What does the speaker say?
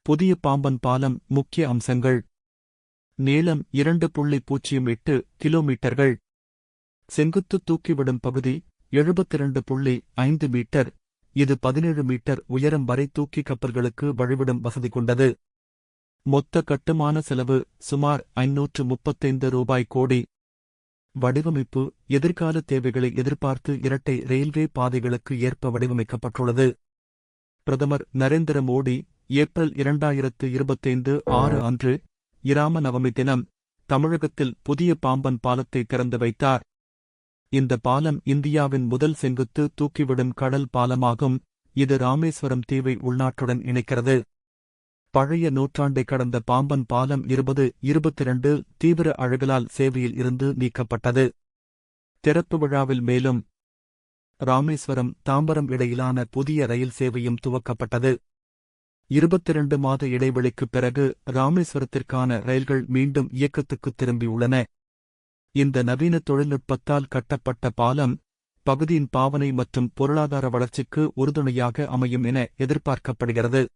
புதிய பாம்பன் பாலம் முக்கிய அம்சங்கள். நீளம் 2.08 கிலோமீட்டர்கள். செங்குத்து தூக்கிவிடும் பகுதி 72.5 மீட்டர். இது 17 மீட்டர் உயரம் வரை தூக்கி கப்பல்களுக்கு வழிவிடும் வசதி கொண்டது. மொத்த கட்டுமான செலவு சுமார் 535 ரூபாய் கோடி. வடிவமைப்பு எதிர்கால தேவைகளை எதிர்பார்த்து இரட்டை ரயில்வே பாதைகளுக்கு ஏற்ப வடிவமைக்கப்பட்டுள்ளது. பிரதமர் நரேந்திர மோடி ஏப்ரல் 2025 அன்று இராம நவமி தினம் தமிழகத்தில் புதிய பாம்பன் பாலத்தை திறந்து வைத்தார். இந்த பாலம் இந்தியாவின் முதல் செங்குத்து தூக்கிவிடும் கடல் பாலமாகும். இது ராமேஸ்வரம் தீவை உள்நாட்டுடன் இணைக்கிறது. பழைய நூற்றாண்டை கடந்த பாம்பன் பாலம் 2022 தீவிர அழுகலால் சேவையில் இருந்து நீக்கப்பட்டது. திறப்பு விழாவில் மேலும் ராமேஸ்வரம் தாம்பரம் இடையிலான புதிய ரயில் சேவையும் துவக்கப்பட்டது. 22 மாத இடைவெளிக்குப் பிறகு ராமேஸ்வரத்திற்கான ரயில்கள் மீண்டும் இயக்கத்துக்குத் திரும்பியுள்ளன. இந்த நவீன தொழில்நுட்பத்தால் கட்டப்பட்ட பாலம் பகுதியின் பாவனை மற்றும் பொருளாதார வளர்ச்சிக்கு உறுதுணையாக அமையும் என எதிர்பார்க்கப்படுகிறது.